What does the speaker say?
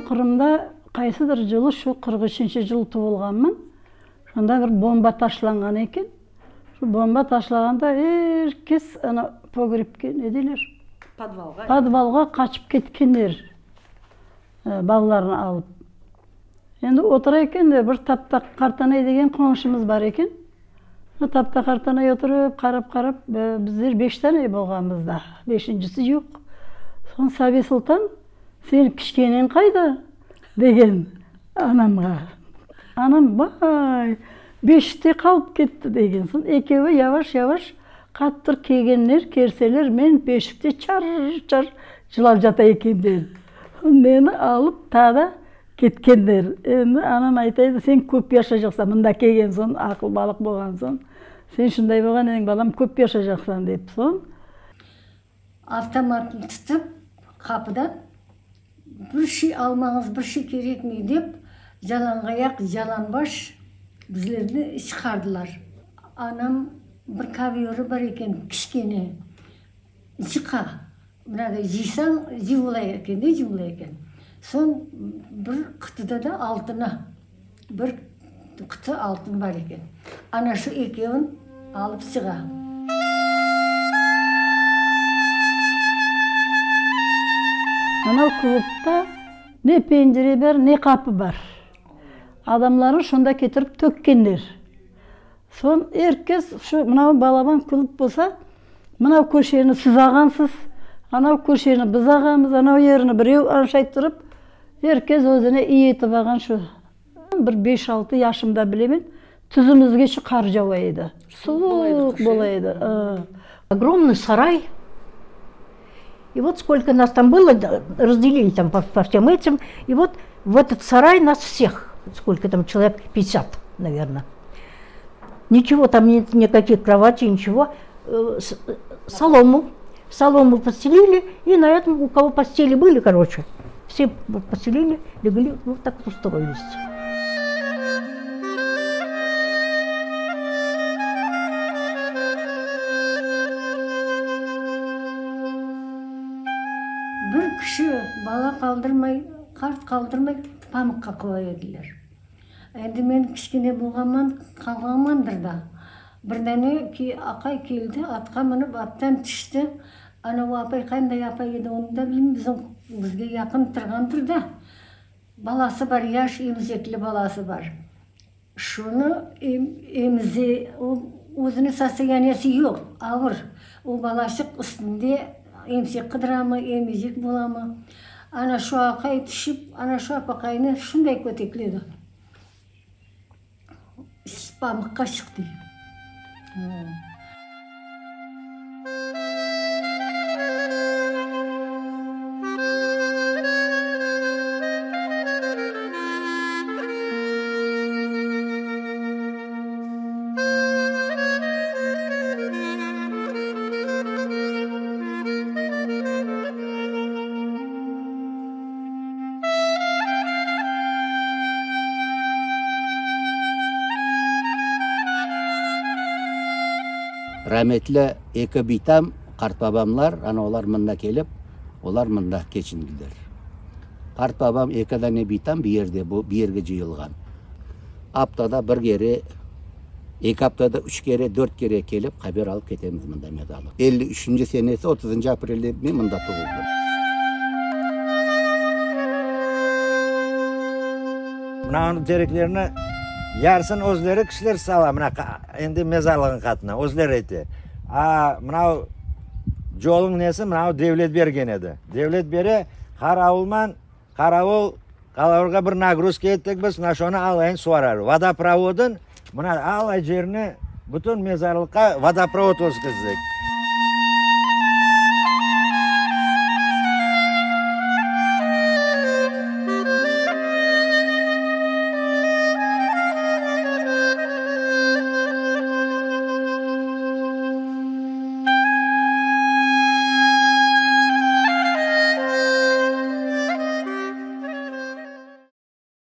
Қырымда қайсыдыр жылы, шу 43-ші жыл туылғанмын. Сонда бір бомба ташланған екен. Шу бомба ташлағанда еркес погребке, не дейлер? Подвалға қачып кеткендер, балаларын алып. Енді отыра екен, бір Таптақ Қартанай деген қоңшымыз бар екен. Таптақ Қартанай отырып, қарап, біздер 5 тәне болғанбызда, 5-шісі жоқ. Сон Сәби Сұлтан, сен кішкенен қайда? Деген анамға. Анам бай, 5-те қалып кетті деген. Сон екеуі яваш-яваш қаттыр кегенлер, керселер, мен 5-те чар жылап жата екендер. Мені алып тада кеткендер. Енді анам айтайды, сен көп яша жақсан, мында кеген сон, ақыл балық болған сон. Сен шындай болған ең балам көп яша жақсан деп сон. Автоматын тұтып, қапыдан бір ши алмаңыз, бір ши керек ме деп, жаланғаяқ, жаланбаш біздерді шығардылар. Анам бір ковері бар екен, кішкене, жиқа. Мынада жисаң, жиулай екен, де жиулай екен. Сон бір қытыда да алтыны, бір қыты алтын бар екен. Ана шу екеуін алып шыға. Анау клубта не пенжере бар, не қапы бар. Адамларын шонда кетіріп төккендер. Сон еркес, мынау балабан клуб болса, мынау көшені сіз ағансыз, анау көшені біз ағамыз, анау еріні біреу аншайт тұрып, еркес өзіне иетіп аған шу. Бір 5-6 яшымда білемен, түзімізге шу қар жауайды. Суық болайды. Огромный сарай. И вот сколько нас там было, разделили там по всем этим. И вот в этот сарай нас всех, сколько там человек, 50, наверное. Ничего там нет, никаких кроватей, ничего. Солому постелили, и на этом, у кого постели были, короче, все постелили, легли, вот так вот устроились. Бір кіші бала қалдырмай, қарт қалдырмай, памыққа қоя еділер. Енді мен кішкене болғанман, қалғанмандыр да. Бірдәне ақай келді, атқа мініп, аттан түшті. Анау апай қандай апай еді, оны да білмеймін, бізге яқын тұрғандыр да. Баласы бар, яш емізеклі баласы бар. Шуны емізе, өзіне состояниясы жоқ, ауыр. Ол балашық үстінде емсек қыдырамы, емезек боламы. Ана шу ақай түшіп, ана шу апақайны шындай көтекледі. Памыққа шықты. Рәметлі екі бейтам, қарт бабамлар, олар мында келіп, олар мында кечінділер. Қарт бабам екі дәне бейтам берге жиылған. Аптада бір кере, 2 аптада 3 кере, 4 кере келіп, қабер алып кетеміз мында медалы. 53-ші сенесі 30 апрелде мен мында туылдым. Мынауның деректеріні ярсын өзлері кішілер сала, енді мезарлығын қатына, өзлері еті. Мынау жолың несі, мынау Девлет берген еді. Девлет бере, қарауылман, қарауыл, қалауырға бір нагрузка еттік біз, шоны алайын суарар. Водопроводын, алай жеріне, бүтін мезарлыққа водопровод өскіздік.